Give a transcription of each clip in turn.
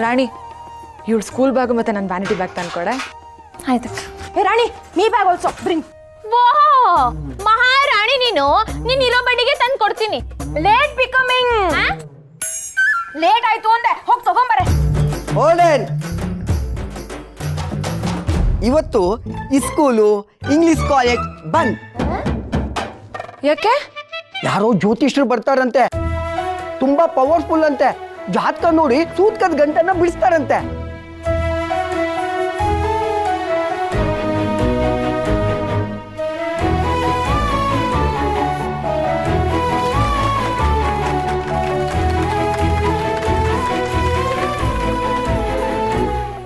ರಾಣಿ ಇವಳು school bag ಮತ್ತೆ ನನ್ನ ವ್ಯಾನಿಟಿ ಬ್ಯಾಗ್ ತಂದ್ಕೊಡೆ. ಆಯ್ತಕ್ಕ. ಹೇ ರಾಣಿ ಮೀ ಬ್ಯಾಗ್ ಆಲ್ಸೋ ಬ್ರಿಂಗ್. ಮಹಾರಾಣಿ ನೀನು ಇರೋ ಬಡ್ಡಿಗೆ ತಂದು ಕೊಡ್ತೀನಿ. Late becoming. ಲೇಟ್ ಆಯ್ತು ಅಂದೆ, ಹೋಗಿ ತಗೊಂಬರೆ. ಓಲ್ಡನ್ ಇವತ್ತು ಸ್ಕೂಲು ಇಂಗ್ಲಿಷ್ ಕಾಲೇಜ್ ಬಂದ್. ಯಾಕೆ? ಯಾರೋ ಜ್ಯೋತಿಷ್ಯರು ಬರ್ತಾರಂತೆ, ತುಂಬಾ ಪವರ್ಫುಲ್ ಅಂತೆ. ಜಾತಕ ನೋಡಿ ಸೂತ್ಕದ ಗಂಟನ್ನ ಬಿಡಿಸ್ತಾರಂತೆ.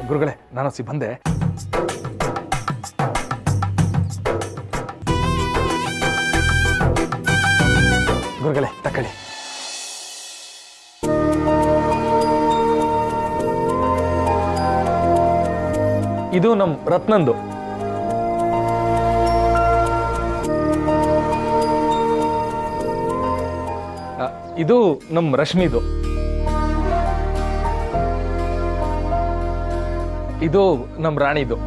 ಗುರುಗಳೇ ನಾನು ಬಂದೆ. ಗುರುಗಳೇ ತಕೊಳ್ಳಿ. ಇದು ನಮ್ ರತ್ನಂದು. ಇದು ನಮ್ ರಶ್ಮಿದು. ಇದು ನಮ್ ರಾಣಿದು.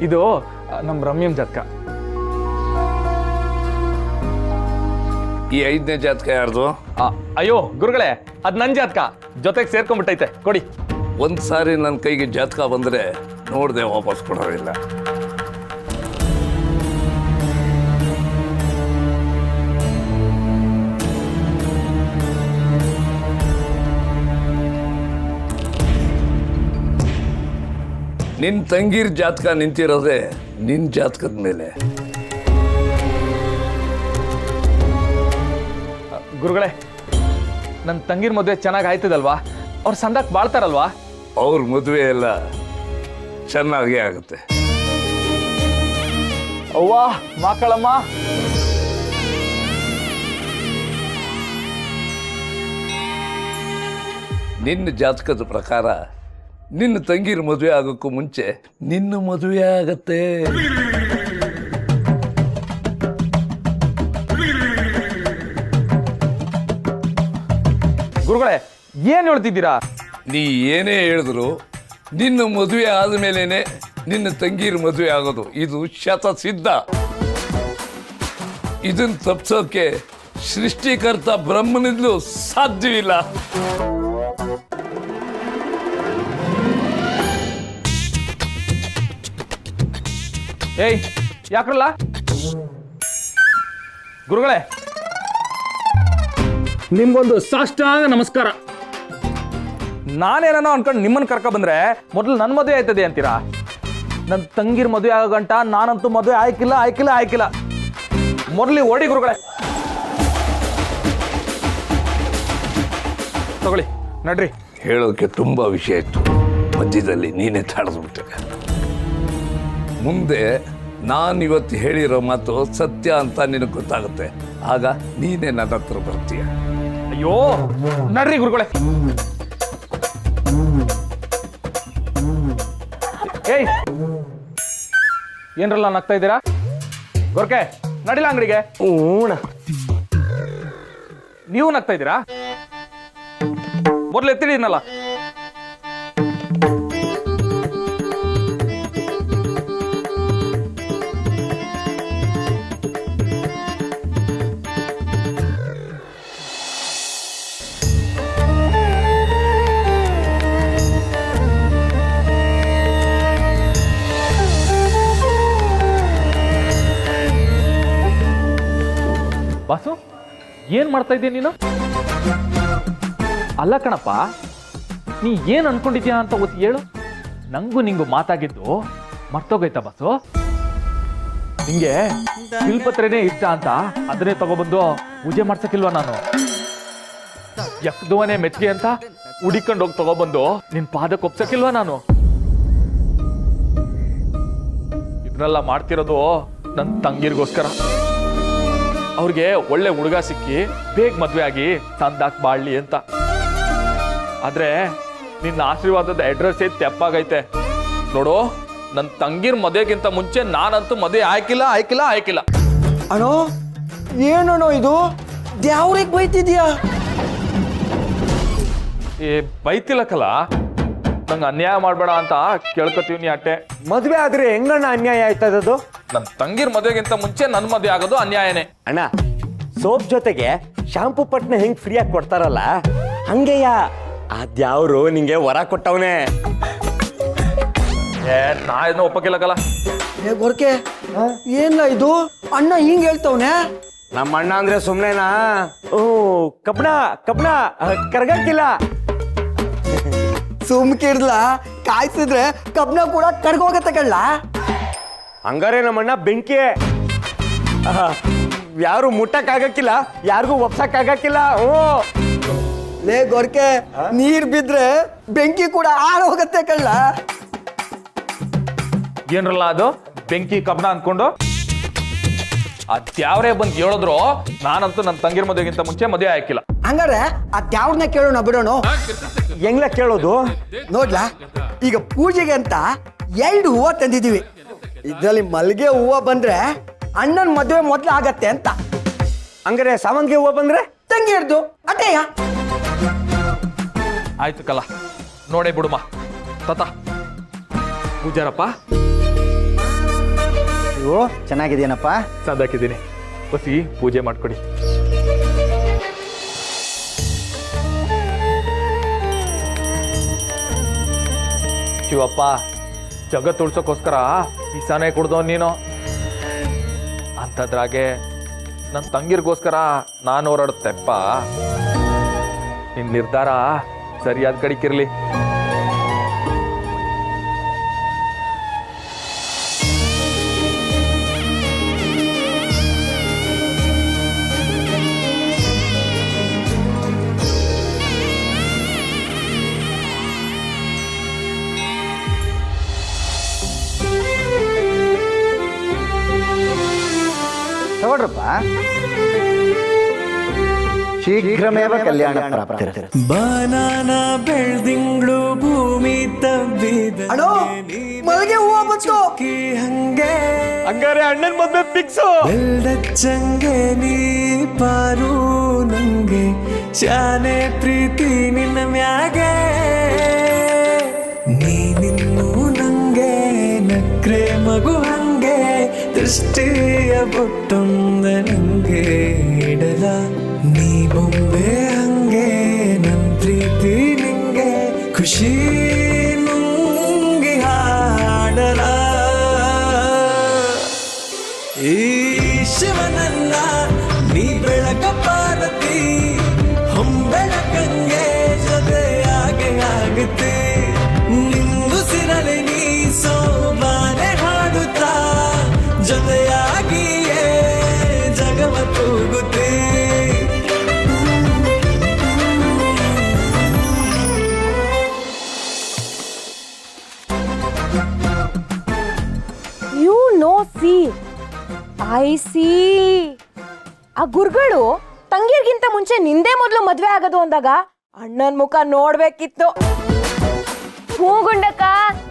ಇದು ನಮ್ ರಮ್ಯಂ ಜಾತಕ. ಈ 5ನೇ ಜಾತಕ ಯಾರ್ದು? ಅಯ್ಯೋ ಗುರುಗಳೇ ಅದ್ ನನ್ ಜಾತಕ, ಜೊತೆಗೆ ಸೇರ್ಕೊಂಡ್ಬಿಟ್ಟೈತೆ, ಕೊಡಿ. ಒಂದ್ಸಾರಿ ನನ್ನ ಕೈಗೆ ಜಾತಕ ಬಂದ್ರೆ ನೋಡ್ದೆ ವಾಪಸ್ ಕೊಡೋದಿಲ್ಲ. ನಿನ್ ತಂಗಿರ್ ಜಾತಕ ನಿಂತಿರೋದೆ ನಿನ್ ಜಾತಕದ ಮೇಲೆ. ಗುರುಗಳೇ ನನ್ನ ತಂಗಿರ್ ಮದುವೆ ಚೆನ್ನಾಗಿ ಆಯ್ತದಲ್ವಾ? ಅವ್ರು ಸಂದಾಕ್ ಬಾಳ್ತಾರಲ್ವಾ? ಅವ್ರ ಮದುವೆ ಎಲ್ಲ ಚೆನ್ನಾಗೇ ಆಗುತ್ತೆ. ಅವ್ವಾ ಮಕ್ಕಳಮ್ಮ, ನಿನ್ನ ಜಾತಕದ ಪ್ರಕಾರ ನಿನ್ನ ತಂಗಿರ ಮದುವೆ ಆಗೋಕ್ಕೂ ಮುಂಚೆ ನಿನ್ನ ಮದುವೆ ಆಗತ್ತೆ. ಗುರುಗಳೇ ಏನ್ ಹೇಳ್ತಿದ್ದೀರಾ? ನೀ ಏನೇ ಹೇಳಿದ್ರು ನಿನ್ನ ಮದುವೆ ಆದಮೇಲೇನೆ ನಿನ್ನ ತಂಗಿರ ಮದುವೆ ಆಗೋದು, ಇದು ಶತಸಿದ್ಧ. ಇದನ್ನ ತಪ್ಪಿಸೋಕೆ ಸೃಷ್ಟಿಕರ್ತ ಬ್ರಹ್ಮನಿಂದಲೂ ಸಾಧ್ಯವಿಲ್ಲ. ಏಯ್ ಯಾಕ್ರಲ್ಲ ಗುರುಗಳೇ, ನಿಮ್ಗೊಂದು ಸಾಷ್ಟಾಂಗ ನಮಸ್ಕಾರ. ನಾನೇನೋ ಅನ್ಕೊಂಡು ನಿಮ್ಮನ್ನ ಕರ್ಕ ಬಂದ್ರೆ ಮೊದಲು ನನ್ನ ಮದುವೆ ಆಯ್ತದೆ ಅಂತೀರಾ? ನನ್ನ ತಂಗಿರ್ ಮದುವೆ ಆಗೋ ಗಂಟ ನಾನಂತೂ ಮದುವೆ ಆಯ್ಕಿಲ್ಲ. ಮೊದಲಿ ಓಡಿ ಗುರುಗಳೇ. ತಗೊಳ್ಳಿ ನಡ್ರಿ. ಹೇಳೋಕೆ ತುಂಬಾ ವಿಷಯ ಇತ್ತು, ಮಧ್ಯದಲ್ಲಿ ನೀನೇ ತಡೆದ್ಬಿಟ್ಟೆ. ಮುಂದೆ ನಾನಿವತ್ತು ಹೇಳಿರೋ ಮಾತು ಸತ್ಯ ಅಂತ ನಿನಗೆ ಗೊತ್ತಾಗುತ್ತೆ, ಆಗ ನೀನೇ ನನ್ನ ಹತ್ರ ಬರ್ತೀಯ. ಅಯ್ಯೋ ನಡ್ರಿ ಗುರುಗಳೇ. ಏಯ್ ಏನ್ರಲ್ಲ ನಗ್ತಾ ಇದ್ದೀರಾ? ಗೊರ್ಕೆ ನಡಿಲ್ಲ ಅಂಗಡಿಗೆ. ನೀವು ನಗ್ತಾ ಇದ್ದೀರಾ? ಮೊದ್ಲು ಎತ್ತಿಡಿನಲ್ಲ. ಬಾಸು ಏನ್ ಮಾಡ್ತಾ ಇದ್ದೀಯ ನೀನು? ಅಲ್ಲ ಕಣಪ್ಪ, ನೀ ಏನ್ ಅನ್ಕೊಂಡಿದ್ಯಾ ಅಂತ ಒತ್ತಿ ಹೇಳು. ನಂಗೂ ನಿಂಗು ಮಾತಾಗಿದ್ದು ಮರ್ತೋಗೈತಾ ಬಾಸು? ನಿಂಗೆ ಬಿಲ್ಪತ್ರೆನೇ ಇಷ್ಟ ಅಂತ ಅದನ್ನೇ ತಗೊಬಂದು ಪೂಜೆ ಮಾಡ್ಸಕ್ಕಿಲ್ವಾ ನಾನು? ಯಕ್ದುವನೇ ಮೆಚ್ಚಿಗೆ ಅಂತ ಹುಡಿಕೊಂಡು ಹೋಗಿ ತಗೊಬಂದು ನಿನ್ ಪಾದಕ್ಕೆ ಒಪ್ಸಕ್ಕಿಲ್ವಾ ನಾನು? ಇದನ್ನೆಲ್ಲ ಮಾಡ್ತಿರೋದು ನನ್ನ ತಂಗಿರ್ಗೋಸ್ಕರ. ಅವ್ರಿಗೆ ಒಳ್ಳೆ ಹುಡುಗ ಸಿಕ್ಕಿ ಬೇಗ ಮದ್ವೆ ಆಗಿ ತಂದಾಕ್ ಬಾಳ್ಲಿ ಅಂತ. ಆದ್ರೆ ನಿನ್ನ ಆಶೀರ್ವಾದದ ಅಡ್ರೆಸ್ ತೆಪ್ಪಾಗೈತೆ ನೋಡು. ನನ್ನ ತಂಗಿರ್ ಮದುವೆಗಿಂತ ಮುಂಚೆ ನಾನಂತೂ ಮದುವೆ ಆಯ್ಕಿಲ್ಲ. ಅಣ್ಣೋ ಏನೋ ಇದು? ದ್ಯಾವ್ರಿಗೆ ಬೈತಿದ್ಯಾ? ಏ ಬೈತಿಲ್ಲಕಲ್ಲ, ನಂಗೆ ಅನ್ಯಾಯ ಮಾಡಬೇಡ ಅಂತ ಕೇಳ್ಕೊತೀವಿ ಅಟ್ಟೆ. ಮದ್ವೆ ಆದ್ರೆ ಹೆಂಗಣ್ಣ ಅನ್ಯಾಯ ಆಯ್ತದದು? ನನ್ನ ತಂಗಿರ್ ಮದುವೆಗಿಂತ ಮುಂಚೆ ನನ್ನ ಮದುವೆ ಆಗೋದು ಅನ್ಯಾಯನೇ. ಅಣ್ಣ, ಸೋಪ್ ಜೊತೆಗೆ ಶಾಂಪೂ ಪಟ್ನ ಹೆಂಗ್ ಫ್ರೀಯಾಗಿ ಕೊಡ್ತಾರಲ್ಲ ಹಂಗೆಯ ಅದ್ಯಾವ್ರು ನಿಂಗೆ ವರ ಕೊಟ್ಟವನೇ. ಏ ನಾ ಏನೋ ಒಪ್ಪಕ್ಕಿಲ್ಲಕಲ್ಲ. ಏ ಗೊರ್ಕೆ, ಏನ್ಲ ಇದು? ಅಣ್ಣ ಹಿಂಗ್ ಹೇಳ್ತವ್ನೆ. ನಮ್ಮ ಅಣ್ಣ ಅಂದ್ರೆ ಸುಮ್ನೆನಾ? ಓ ಕಬ್ಣ ಕಬ್ಣ ಕರ್ಗಕ್ಕಿಲ್ಲ. ಸುಮ್ಕಿರ್ಲ, ಕಾಯ್ಸಿದ್ರೆ ಕಬ್ನ ಕೂಡ ಕರ್ಗೋಗತ್ತೆ ಕಳ್ಳ. ಹಂಗಾರೆ ನಮ್ಮಣ್ಣ ಬೆಂಕಿ. ಯಾರು ಮುಟ್ಟಕ್ಕಾಗಕ್ಕಿಲ್ಲ, ಯಾರಿಗೂ ಒಪ್ಸಕ್ಕಾಗಕ್ಕಿಲ್ಲ. ಓ ಲೇ ಗೊರ್ಕೆ, ನೀರ್ ಬಿದ್ರೆ ಬೆಂಕಿ ಕೂಡ ಆರೋಗತ್ತೆ ಕಳ್ಳ. ಏನ್ರಲ್ಲ ಅದು ಬೆಂಕಿ ಕಬ್ನ ಅನ್ಕೊಂಡು? ಅದ್ಯಾವ್ರೇ ಬಂದು ಹೇಳಿದ್ರು ನಾನಂತೂ ನನ್ನ ತಂಗಿರ್ ಮದುವೆಗಿಂತ ಮುಂಚೆ ಮದುವೆ ಹಾಕಿಲ್ಲ. ಹಂಗಾರೆ ಅದ್ಯಾವ್ರನ್ನ ಕೇಳೋಣ ಬಿಡೋಣ. ಹೆಂಗ್ಲ ಕೇಳೋದು? ನೋಡ್ಲಾ, ಈಗ ಪೂಜೆಗೆ ಅಂತ 2 ಹೂವ ತಂದಿದೀವಿ. ಇದ್ರಲ್ಲಿ ಮಲ್ಗೆ ಹೂವ ಬಂದ್ರೆ ಅಣ್ಣನ ಮದುವೆ ಮೊದ್ಲು ಆಗತ್ತೆ ಅಂತ. ಹಂಗಾರೆ ಸಾವಂತಿಗೆ ಹೂವ ಬಂದ್ರೆ ತಂಗಿ ಹಿಡ್ದು ಅಟ್ಟೆಯ. ಆಯ್ತು ಕಲ್ಲ, ನೋಡೇ ಬಿಡುಮ. ತತ ಪೂಜಾರಪ್ಪ, ಅಯ್ಯೋ ಚೆನ್ನಾಗಿದೇನಪ್ಪ. ಸಂದಾಕಿದ್ದೀನಿ, ಹೊಸಿ ಪೂಜೆ ಮಾಡ್ಕೊಡಿ. ಶಿವಪ್ಪ, ಜಗತ್ತು ಉಳ್ಸೋಕ್ಕೋಸ್ಕರ ಈಸಾನೆ ಕುಡ್ದೋ ನೀನು. ಅಂಥದ್ರಾಗೆ ನನ್ನ ತಂಗಿರ್ಗೋಸ್ಕರ ನಾನು ಹೋರಾಡುತ್ತೆಪ್ಪ. ನಿನ್ನ ನಿರ್ಧಾರ ಸರಿಯಾದ ಕಡಿಕಿರ್ಲಿ. ತಗೊಳ್ರಪ್ಪ, ಶೀಘ್ರಮೇವ ಕಲ್ಯಾಣ ಪ್ರಾಪ್ತಿ. ಬಾನಾನ ಬೆಳ್ದಿಂಗ್ಳು ಭೂಮಿ ತಬ್ಬಿದ ಅಣ್ಣೋ, ಮಲ್ಗೆ ಹೂವ ಬಂತು. ಹಂಗೆ ಹಂಗಾರೆ ಅಣ್ಣನ್ ಮದ್ವೆ ಫಿಕ್ಸು. ಬೆಳ್ದಚ್ಚಂಗೆ ನೀ ಪಾರು ನಂಗೆ ಶಾನೆ ಪ್ರೀತಿ ನಿನ್ನ ಮ್ಯಾಗೆ. ನೀನಿನ್ನು ನಂಗೆ ನಕ್ರೆ ಮಗು ಹಂಗೆ ದೃಷ್ಟಿಯ ಬೊಟ್ಟೊಂದ ನಂಗೆ ಇಡಲ. ನೀ ಬೊಂಬೆ ಹಂಗೆ ನನ್ ಪ್ರೀತಿ ನಿಂಗೆ ಖುಷಿ ನುಂಗಿ ಹಾಡಲ. ಈ ಶಿವನನ್ನ ನೀ ಬೆಳಕ ಪಾರ್ವತಿ, ಹೊಂಬೆಳಕಂಗೆ ಜೊತೆಯಾಗೆ ಆಗುತ್ತೆ. ನಿಂದು ಸಿರಲೆ ನೀ ಸೋಮಾನೆ ಹಾಡುತ್ತಾ ಜೊತೆಯಾಗಿಯೇ ಜಗವ ತೂಗುತ್ತೆ. You know see I see. ಆ ಗುರುಗಳು ತಂಗಿರ್ಗಿಂತ ಮುಂಚೆ ನಿಂದೇ ಮೊದಲು ಮದ್ವೆ ಆಗೋದು ಅಂದಾಗ ಅಣ್ಣನ್ ಮುಖ ನೋಡ್ಬೇಕಿತ್ತು. ಹೂ ಗುಂಡಕ್ಕ,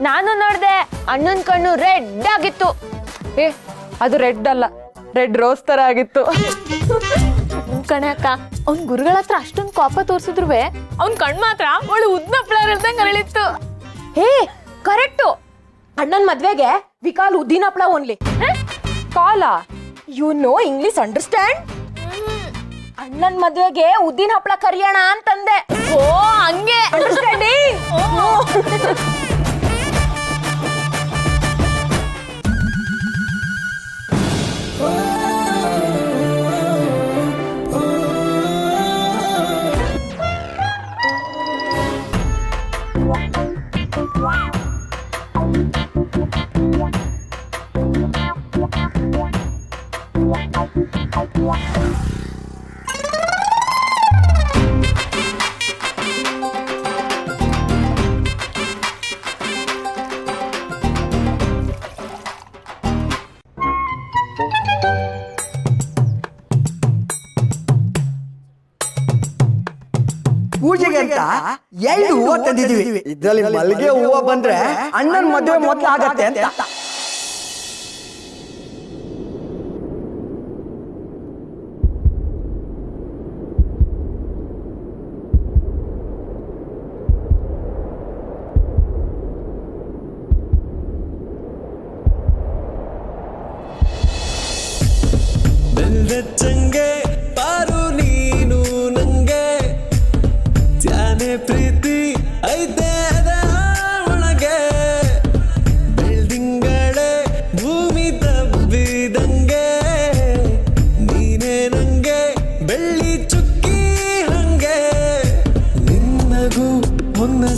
ನಾನು ನೋಡ್ದೆ. ಅಣ್ಣನ್ ಕಣ್ಣು ರೆಡ್ ಆಗಿತ್ತು. ಏ, ಅದು ರೆಡ್ ಅಲ್ಲ, ರೆಡ್ ರೋಸ್ ತರ ಆಗಿತ್ತು. ಕಣೆ ಅಕ್ಕ, ಅವ್ನ್ ಗುರುಗಳ ಹತ್ರ ಅಷ್ಟೊಂದು ಕೋಪ ತೋರ್ಸಿದ್ರು ಅವ್ನ್ ಕಣ್ ಮಾತ್ರ ಒಳ್ಳೆ ಉದ್ನಪ್ಳ ಇಲ್ದಂಗ್ ಅರಳಿತ್ತು. ಹೇ ಕರೆಕ್ಟು. ಅಣ್ಣನ್ ಮದ್ವೆಗೆ ವಿಕಾಲ್ ಉದ್ದಿನ ಹಪ್ಳ ಓನ್ಲಿ. ಕಾಲ ಯು ನೋ ಇಂಗ್ಲಿಷ್ ಅಂಡರ್ಸ್ಟ್ಯಾಂಡ್. ಅಣ್ಣನ್ ಮದ್ವೆಗೆ ಉದ್ದಿನ ಹಪ್ಳ ಕರಿಯೋಣ ಅಂತಂದೆ. ಓ ಹಂಗೆ ಅಂಡರ್ಸ್ಟ್ಯಾಂಡಿಂಗ್. ಪೂಜೆಗೆ ಅಂತ 2 ಹೂವ ತಂದಿದೀವಿ. ಇದ್ರಲ್ಲಿ ಮಲ್ಗೆ ಹೂವ ಬಂದ್ರೆ ಅಣ್ಣನ ಮದುವೆ ಮೊದ್ಲು ಆಗತ್ತೆ ಅಂತ.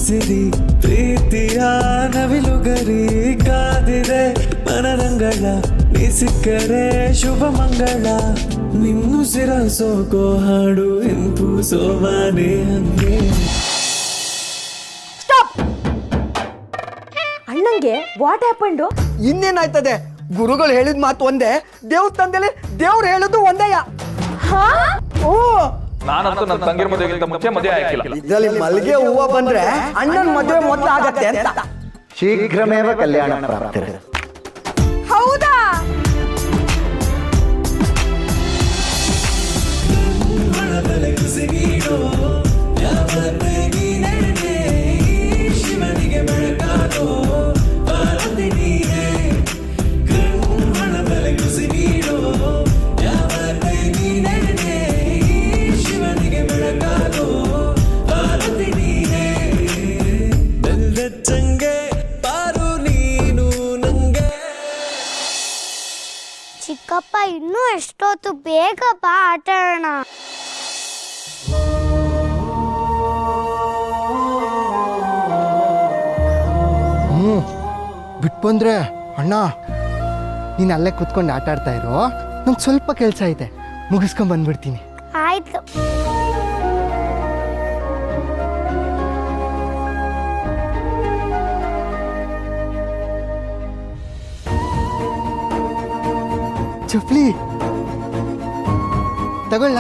ಸಿರಿ ಪ್ರೀತಿಯ ನವಿಲುಗರಿ ಕಾದಿದೆ ಮನರಂಗಳ ನೀ ಸಿಕ್ಕರೆ ಶುಭ ಮಂಗಳ ನಿಮ್ಮುಸಿರ ಸೋಕೋ ಹಾಡು ಇಂಪು ಸೋವಾನೆ ಹಂಗೆ. ಅಣ್ಣಂಗೆ ವಾಟ್ ಹ್ಯಾಪಂಡು? ಇನ್ನೇನಾಯ್ತದೆ, ಗುರುಗಳು ಹೇಳಿದ ಮಾತು ಒಂದೇ, ದೇವಸ್ಥಾನದಲ್ಲಿ ದೇವ್ರು ಹೇಳೋದು ಒಂದೇಯ. ಓ, ನಾನಂತೂ ನನ್ನ ತಂಗಿರ ಮದುವೆಗಿಂತ ಮುಂಚೆ ಮದುವೆ ಆಗಿಲ್ಲ. ಇದ್ರಲ್ಲಿ ಮಲ್ಲಿಗೆ ಹೂವ ಬಂದ್ರೆ ಅಣ್ಣನ ಮದುವೆ ಮೊದಲು ಆಗತ್ತೆ ಅಂತ. ಶೀಘ್ರಮೇವ ಕಲ್ಯಾಣ ಪ್ರಾಪ್ತಿರ್. ಹೌದಾ? ಶಿವನಿಗೆ ಬೆಳಕಾಗೋ ಪಾರ್ವತಿ ನೀನೇ, ಕಣ್ಣುಗಳ ಬೆಳಗುಸಿ ನೀಡೋ ಯಾವತ್ತೇ ನೀನೇ, ಶಿವನಿಗೆ ಬೆಳಕಾಗೋ ಪಾರ್ವತಿ ನೀನೇ. ಬೆಲ್ಲೆಚ್ಚಂಗೆ ಪಾರು ನೀನು ನಂಗೆ. ಚಿಕ್ಕಪ್ಪ ಇನ್ನೂ ಎಷ್ಟೊತ್ತು, ಬೇಗ ಬಾ ಆಟ ಆಡೋಣ. ಬಿಟ್ಬಂದ್ರೆ ಅಣ್ಣ, ನೀನು ಅಲ್ಲೇ ಕುತ್ಕೊಂಡು ಆಟ ಆಡ್ತಾ ಇರೋ, ನಂಗೆ ಸ್ವಲ್ಪ ಕೆಲಸ ಐತೆ, ಮುಗಿಸ್ಕೊಂಡ್ ಬಂದ್ಬಿಡ್ತೀನಿ. ಆಯ್ತು. ಚಪ್ಲಿ ತಗೊಳ್ಳ.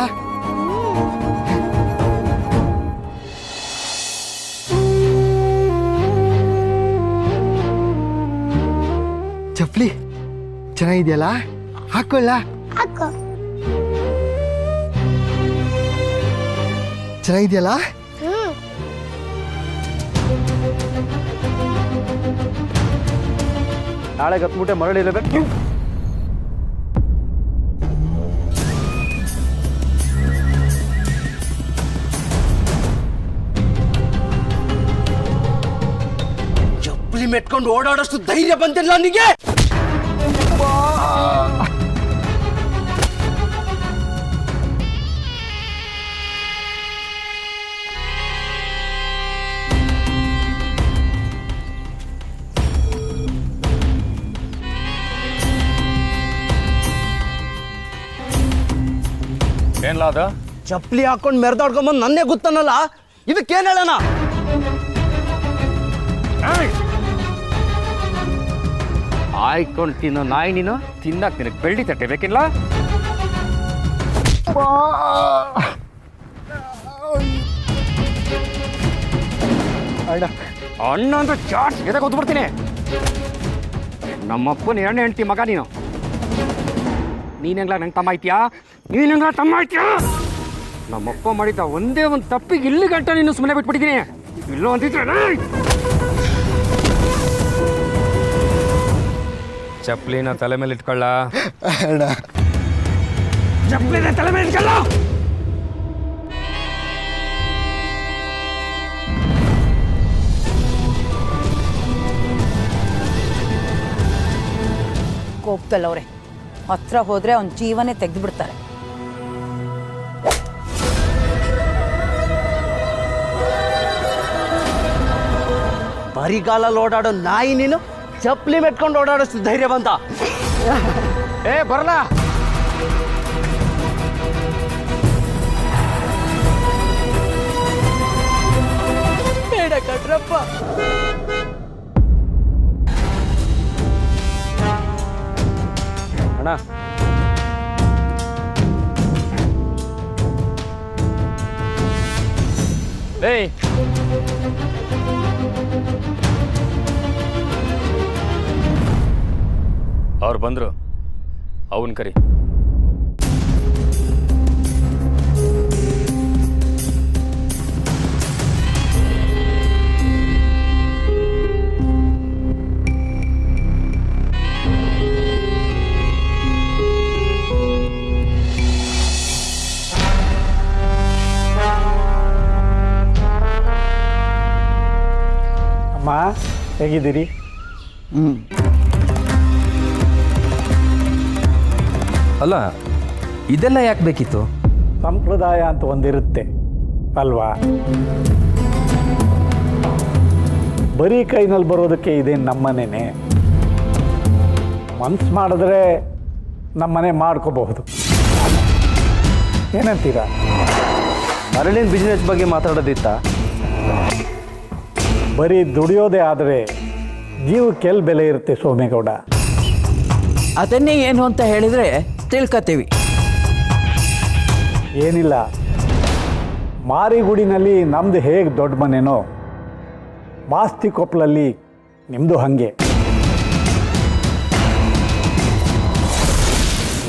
ಚಪ್ಲಿ ಚೆನ್ನಾಗಿದೆಯಲ್ಲ, ಹಾಕೊಳ್ಳ. ಹಾಕು. ಚೆನ್ನಾಗಿದೆಯಲ್ಲ. ನಾಳೆ ಗತ್ಮುಟ್ಟೆ ಮರಳಿರಬೇಕು. ಚಪ್ಪಲಿ ಮೆಟ್ಕೊಂಡು ಓಡಾಡೋಷ್ಟು ಧೈರ್ಯ ಬಂದಿಲ್ಲ ನಿನಗೆ. ಏನ್ಲಾದ? ಚಪ್ಪಲಿ ಹಾಕೊಂಡು ಮೆರೆದಾಡ್ಕೊಂಬಂದು ನನ್ನೇ ಗೊತ್ತನಲ್ಲ, ಇದಕ್ಕೇನ್ ಹೇಳೋಣ? ಆಯ್ಕೊಂಡು ತಿನ್ನೋ ನಾಯಿ ನೀನು, ತಿನ್ನಕ್ ನಿನಗೆ ಬೆಳ್ಳಿ ತಟ್ಟೆ ಬೇಕಿಲ್ಲ. ಅಣ್ಣ ಅಂದ್ರೆ ಚಾಟ್ ಎದೆ ಗೊತ್ಬಿಡ್ತೀನಿ. ನಮ್ಮಪ್ಪನ ಎರಡನೇ ಹೆಂಡತಿ ಮಗ ನೀನು. ನೀನೆಂಗ್ಲ ನಂಗೆ ತಮ್ಮ ಐತಿಯಾ? ನೀನೆಂಗ್ಲ ತಮ್ಮ ಐತಿಯಾ? ನಮ್ಮಪ್ಪ ಮಾಡಿದ್ದ ಒಂದೇ ಒಂದು ತಪ್ಪಿಗೆ ಇಲ್ಲಿ ಗಂಟ ನೀನು ಸುಮ್ಮನೆ ಬಿಟ್ಬಿಟ್ಟಿದ್ದೀನಿ. ಇಲ್ಲೋ ಅಂತಿದ್ರೆ ಚಪ್ಲಿನ ತಲೆ ಮೇಲೆ ಇಟ್ಕೊಳ್ಳ. ಚಪ್ಲಿನ ತಲೆ ಮೇಲೆ ಇಟ್ಕೊಳ್ಳ. ಕೋಪದಲ್ಲವ್ರೆ, ಹತ್ರ ಹೋದ್ರೆ ಅವ್ನ ಜೀವನೇ ತೆಗೆದು ಬಿಡ್ತಾರೆ. ಬರಿಗಾಲಲ್ಲಿ ಓಡಾಡೋ ನಾಯಿ ನೀನು, ಚಪ್ಪಲಿ ಮೆಟ್ಕೊಂಡು ಓಡಾಡೋಷ್ಟು ಧೈರ್ಯ ಬಂತ? ಏ ಬರಲ್ಲ. ಬೇಡ ಕಟ್ರಪ್ಪ. ಅಣ್ಣ ಏಯ್, ಅವ್ರು ಬಂದ್ರು, ಅವನ್ ಕರಿ. ಅಮ್ಮ ಹೇಗಿದ್ದೀರಿ? ಅಲ್ಲ, ಇದೆಲ್ಲ ಯಾಕೆ ಬೇಕಿತ್ತು? ಸಂಪ್ರದಾಯ ಅಂತ ಒಂದಿರುತ್ತೆ ಅಲ್ವಾ? ಬರೀ ಕೈನಲ್ಲಿ ಬರೋದಕ್ಕೆ ಇದೇನು ನಮ್ಮನೇನೆ. ಮನ್ಸು ಮಾಡಿದ್ರೆ ನಮ್ಮನೆ ಮಾಡ್ಕೋಬಹುದು. ಏನಂತೀರಾ? ಮರಳಿನ ಬಿಸ್ನೆಸ್ ಬಗ್ಗೆ ಮಾತಾಡೋದಿತ್ತ? ಬರೀ ದುಡಿಯೋದೇ ಆದರೆ ಜೀವಕ್ಕೆಲ್ಲಿ ಬೆಲೆ ಇರುತ್ತೆ ಸೋಮೇಗೌಡ? ಅದನ್ನೇ ಏನು ಅಂತ ಹೇಳಿದರೆ ತಿಳ್ಕೊತೀವಿ. ಏನಿಲ್ಲ, ಮಾರಿಗುಡಿನಲ್ಲಿ ನಮ್ಮದು ಹೇಗೆ ದೊಡ್ಡ ಮನೆನೋ ಮಾಸ್ತಿ ಕೊಪ್ಪಲಲ್ಲಿ ನಿಮ್ಮದು ಹಾಗೆ.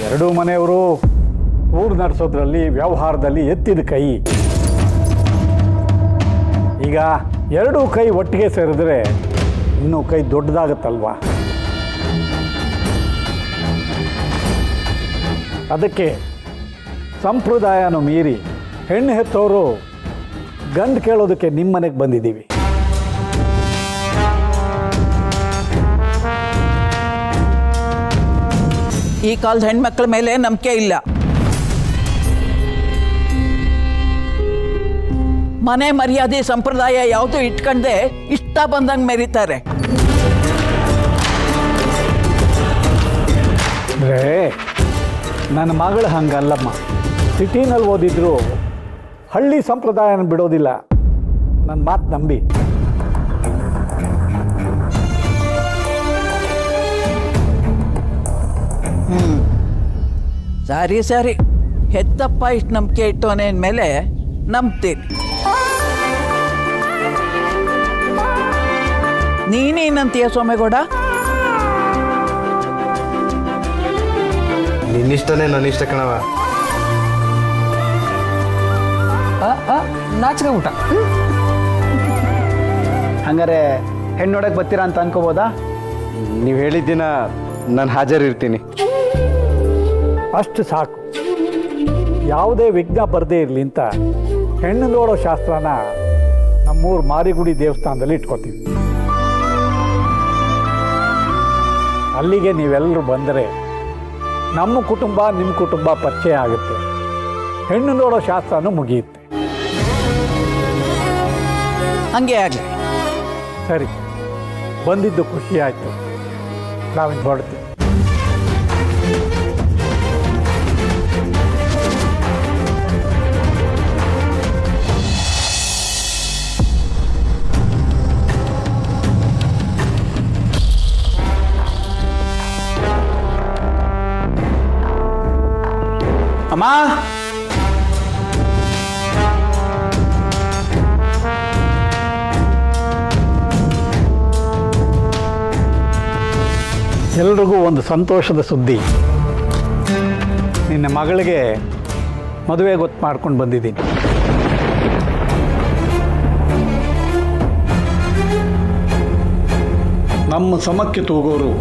ಎರಡೂ ಮನೆಯವರು ಊರು ನಡೆಸೋದ್ರಲ್ಲಿ ವ್ಯವಹಾರದಲ್ಲಿ ಎತ್ತಿದ ಕೈ. ಈಗ ಎರಡೂ ಕೈ ಒಟ್ಟಿಗೆ ಸೇರಿದ್ರೆ ಇನ್ನೂ ಕೈ ದೊಡ್ಡದಾಗತ್ತಲ್ವಾ? ಅದಕ್ಕೆ ಸಂಪ್ರದಾಯನೂ ಮೀರಿ ಹೆಣ್ಣು ಹೆತ್ತವರು ಗಂಡು ಕೇಳೋದಕ್ಕೆ ನಿಮ್ಮ ಮನೆಗೆ ಬಂದಿದ್ದೀವಿ. ಈ ಕಾಲದ ಹೆಣ್ಮಕ್ಳ ಮೇಲೆ ನಂಬಿಕೆ ಇಲ್ಲ. ಮನೆ ಮರ್ಯಾದೆ ಸಂಪ್ರದಾಯ ಯಾವುದು ಇಟ್ಕೊಂಡೆ ಇಷ್ಟ ಬಂದಂಗೆ ಮೆರೀತಾರೆ. ಅಂದರೆ ನನ್ನ ಮಗಳು ಹಂಗಲ್ಲಮ್ಮ. ಸಿಟಿನಲ್ಲಿ ಓದಿದ್ರು ಹಳ್ಳಿ ಸಂಪ್ರದಾಯನ ಬಿಡೋದಿಲ್ಲ. ನನ್ನ ಮಾತು ನಂಬಿ. ಸರಿ ಸರಿ, ಹೆತ್ತಪ್ಪ ಇಷ್ಟು ನಂಬಿಕೆ ಇಟ್ಟೋನೆ ಅಂದಮೇಲೆ ನಂಬ್ತೀನಿ. ನೀನೇನಂತೀಯ ಸೋಮೇಗೌಡ? ನಿನ್ನಿಷ್ಟನೇ ನನ್ನ ಇಷ್ಟ ಕಣವ. ನಾಚಿಕೆ ಊಟ. ಹಂಗಾರೆ ಹೆಣ್ಣು ನೋಡಕ್ಕೆ ಬರ್ತೀರಾ ಅಂತ ಅನ್ಕೋಬೋದಾ? ನೀವು ಹೇಳಿದ್ದಿನ ನಾನು ಹಾಜರಿರ್ತೀನಿ. ಅಷ್ಟು ಸಾಕು. ಯಾವುದೇ ವಿಘ್ನ ಬರದೇ ಇರಲಿ ಅಂತ ಹೆಣ್ಣು ನೋಡೋ ಶಾಸ್ತ್ರನ ನಮ್ಮೂರು ಮಾರಿಗುಡಿ ದೇವಸ್ಥಾನದಲ್ಲಿ ಇಟ್ಕೋತೀವಿ. ಅಲ್ಲಿಗೆ ನೀವೆಲ್ಲರೂ ಬಂದರೆ ನಮ್ಮ ಕುಟುಂಬ ನಿಮ್ಮ ಕುಟುಂಬ ಪರಿಚಯ ಆಗುತ್ತೆ. ಹೆಣ್ಣು ನೋಡೋ ಶಾಸ್ತ್ರನೂ ಮುಗಿಯುತ್ತೆ. ಹಂಗೆ ಆಗಲಿ. ಸರಿ, ಬಂದಿದ್ದು ಖುಷಿ ಆಯಿತು. ನಾವಿನ್ನು ಹೊರಡ್ತೀವಿ. ಅಮ್ಮ, ಎಲ್ರಿಗೂ ಒಂದು ಸಂತೋಷದ ಸುದ್ದಿ. ನಿನ್ನ ಮಗಳಿಗೆ ಮದುವೆ ಗೊತ್ತು ಮಾಡ್ಕೊಂಡು ಬಂದಿದ್ದೀನಿ. ನಮ್ಮ ಸಮಕ್ಕೆ ತೂಗೋರು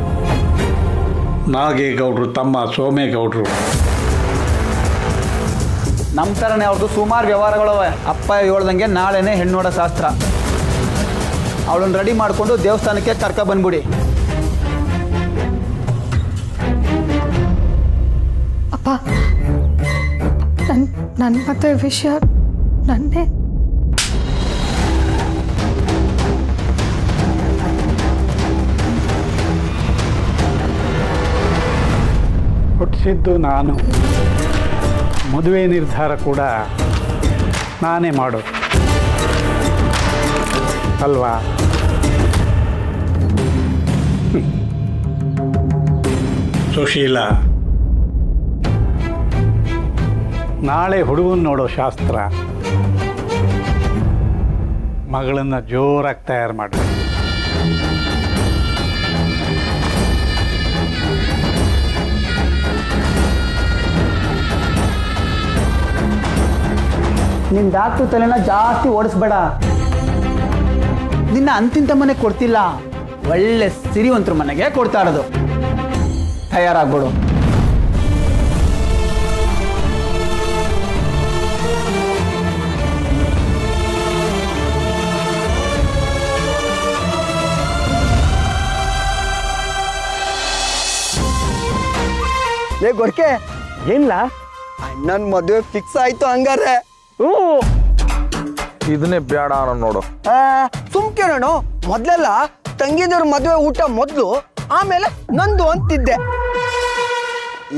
ನಾಗೇಗೌಡರು ತಮ್ಮ ಸೋಮೇಗೌಡರು. ನಮ್ಮ ಥರನೇ ಅವ್ರದ್ದು ಸುಮಾರು ವ್ಯವಹಾರಗಳವೆ. ಅಪ್ಪ ಹೇಳ್ದಂಗೆ ನಾಳೆನೇ ಹೆಣ್ಣೋಡ ಶಾಸ್ತ್ರ. ಅವಳನ್ನು ರೆಡಿ ಮಾಡಿಕೊಂಡು ದೇವಸ್ಥಾನಕ್ಕೆ ಕರ್ಕೊಬಂದ್ಬಿಡಿ. ಅಪ್ಪ, ನನ್ನ ಮತ್ತೆ ವಿಷಯ ನನ್ನೇ. ಹುಟ್ಟಿಸಿದ್ದು ನಾನು, ಮದುವೆ ನಿರ್ಧಾರ ಕೂಡ ನಾನೇ ಮಾಡೋದು ಅಲ್ವಾ? ಸುಶೀಲ, ನಾಳೆ ಹುಡುಗನ ನೋಡೋ ಶಾಸ್ತ್ರ. ಮಗಳನ್ನು ಜೋರಾಗಿ ತಯಾರು ಮಾಡಿ. ನಿನ್ನ ಡಾಕ್ಟ್ರು ತಲೆನ ಜಾಸ್ತಿ ಓಡಿಸ್ಬೇಡ. ನಿನ್ನ ಅಂತಿಂತ ಮನೆಗೆ ಕೊಡ್ತಿಲ್ಲ, ಒಳ್ಳೆ ಸಿರಿವಂತರ ಮನೆಗೆ ಕೊಡ್ತಾ ಇರೋದು. ತಯಾರಾಗ್ಬಿಡು. ಲೇ ಗೊರ್ಕೆ, ಏನಿಲ್ಲ, ಅಣ್ಣನ ಮದುವೆ ಫಿಕ್ಸ್ ಆಯ್ತು ಹಂಗಾರೆ. ಇದನ್ನೇ ಬೇಡ ಅನ್ನೋ ನೋಡು. ಸುಮ್ಕಿರಣು, ಮೊದ್ಲೆಲ್ಲ ತಂಗಿದವ್ರ ಮದುವೆ ಊಟ ಮೊದ್ಲು, ಆಮೇಲೆ ನಂದು ಅಂತಿದ್ದೆ.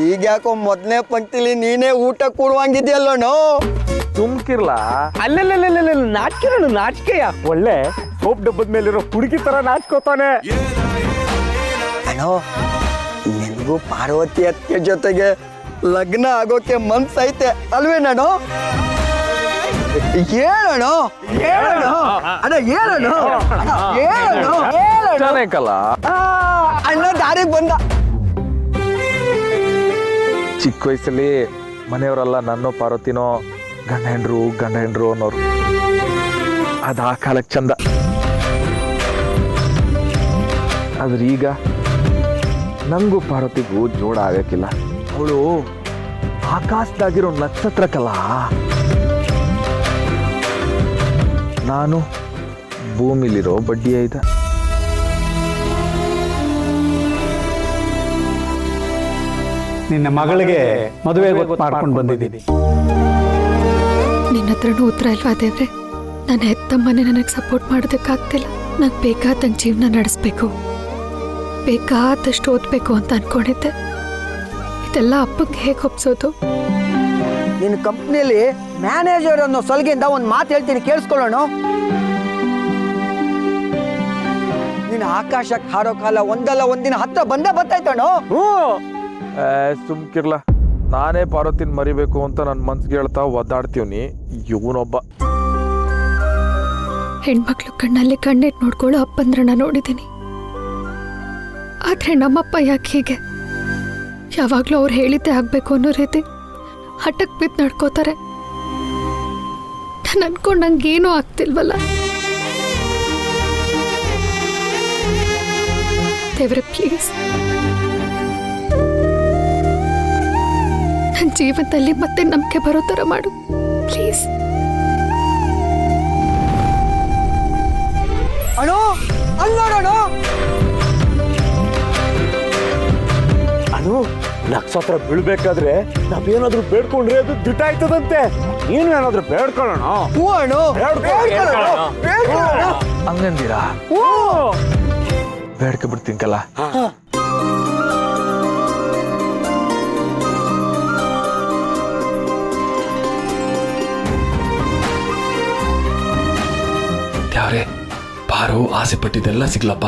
ಈಗ ಯಾಕೋ ಮೊದಲನೇ ಪಂಕ್ತಿಲಿ ನೀನೇ ಊಟ ಕೊಡುವಂಗಿದೆಯಲ್ಲೋನು. ಸುಮ್ಕಿರ್ಲ. ಅಲ್ಲೆಲ್ಲ ನಾಚಿಕೆ ನಾಚಿಕೆಯ ಒಳ್ಳೆ ಸೋಪ್ ಡಬ್ಬದ ಮೇಲಿರೋ ಹುಡುಗಿ ತರ ನಾಚ್ಕೋತಾನೆ. ಅಣ್ಣೋ, ನಿನಗೂ ಪಾರ್ವತಿ ಅತ್ತಿಗೆ ಜೊತೆಗೆ ಲಗ್ನ ಆಗೋಕೆ ಮನ್ಸೈತೆ ಅಲ್ವೇನೋ? ಹೇಳೋಣ ಅಣ್ಣ, ಹೇಳೋಣ ಅಣ್ಣ ದಾರಿಗೆ ಬಂದ. ಚಿಕ್ಕ ವಯಸ್ಸಲ್ಲಿ ಮನೆಯವರೆಲ್ಲ ನನ್ನ ಪಾರ್ವತಿನೋ ಗಂಡ ಹೆಂಡ್ರು ಅನ್ನೋರು. ಅದು ಆ ಕಾಲಕ್ಕೆ ಚಂದ. ಆದ್ರೆ ಈಗ ನಂಗೂ ಪಾರ್ವತಿಗೂ ಜೋಡ ಆಗಕ್ಕಿಲ್ಲ. ಅವಳು ಆಕಾಶದಾಗಿರೋ ನಕ್ಷತ್ರಕ್ಕಲ್ಲ, ನಾನು ಭೂಮಿಲಿರೋ ಬಡ್ಡಿ ಐದ. ನಿನ್ನ ಮಗಳಿಗೆ ಮದುವೆ ಮಾಡ್ಕೊಂಡು ಬಂದಿದ್ದೀನಿ. ನಿನ್ನ ಹತ್ರನೂ ಉತ್ತರ ಇಲ್ವಾ ದೇವ್ರೆ? ನನ್ನ ಹೆತ್ತಮ್ಮನೆ ನನಗೆ ಸಪೋರ್ಟ್ ಮಾಡೋದಕ್ಕಾಗ್ತಿಲ್ಲ. ನಂಗೆ ಬೇಕಾದಂಗೆ ಜೀವನ ನಡೆಸ್ಬೇಕು, ಬೇಕಾದಷ್ಟು ಓದಬೇಕು ಅಂತ ಅನ್ಕೊಂಡಿದ್ದೆ. ಇದೆಲ್ಲ ಅಪ್ಪಂಗೆ ಹೇಗೆ ಒಪ್ಸೋದು? ನಿನ್ನ ಕಂಪ್ನಿಯಲ್ಲಿ ಮ್ಯಾನೇಜರ್ ಅನ್ನೋ ಸಲ್ಗೆಯಿಂದ ಒಂದು ಮಾತು ಹೇಳ್ತೀನಿ, ಕೇಳಿಸ್ಕೊಳ್ಳೋಣ. ನಿನ್ನ ಆಕಾಶಕ್ಕೆ ಹಾರೋ ಕಾಲ ಒಂದಲ್ಲ ಒಂದಿನ ಹತ್ರ ಬಂದೇ ಬರ್ತೈತಣ್ಣ. ಸುಮ್ಕಿರ್ಲ. ನಾನೇ ಪಾರ್ವತಿನ ಮರಿಬೇಕು ಅಂತ ನನ್ನ ಮನ್ಸಿಗೆ ಹೇಳ್ತಾ ಒದ್ದಾಡ್ತೀವ್ನಿ. ಇವನೊಬ್ಬ ಹೆಣ್ಮಕ್ಳು ಕಣ್ಣಲ್ಲಿ ಕಣ್ಣಿಟ್ಟು ನೋಡ್ಕೊಳ್ಳೋ ಅಪ್ಪಂದ್ರನ್ನ ನೋಡಿದ್ದೀನಿ. ಆದ್ರೆ ನಮ್ಮಪ್ಪ ಯಾಕೆ ಹೀಗೆ? ಯಾವಾಗ್ಲೂ ಅವ್ರು ಹೇಳಿದ್ದೆ ಆಗ್ಬೇಕು ಅನ್ನೋ ರೀತಿ ಹಠಕ್ ಬಿದ್ದು ನಡ್ಕೋತಾರೆ. ನಾನು ಅನ್ಕೊಂಡಂಗೇನೂ ಆಗ್ತಿಲ್ವಲ್ಲ. ದೇವ್ರೆ ಪ್ಲೀಸ್, ನನ್ನ ಜೀವನದಲ್ಲಿ ಮತ್ತೆ ನಂಬಿಕೆ ಬರೋ ಥರ ಮಾಡು ಪ್ಲೀಸ್. ಅಣ್ಣ, ಅಲ್ಲೋಣ ಅನು, ನಕ್ಷತ್ರ ಬೀಳ್ಬೇಕಾದ್ರೆ ನಾವೇನಾದ್ರೂ ಬೇಡ್ಕೊಂಡ್ರೆ ಅದು ದಿಟ ಆಯ್ತದಂತೆ. ನೀನು ಏನಾದ್ರೂ ಬೇಡ್ಕೊಳ್ಳೋಣ. ಹೂ ಅಣ್ಣ, ಹಂಗಂದಿರಾ? ಬೇಡ್ಕ ಬಿಡ್ತೀನಿಕಲ್ಲ. ಯಾರೇ ಪಾರು ಆಸೆ ಪಟ್ಟಿದ್ದೆಲ್ಲ ಸಿಗ್ಲಪ್ಪ.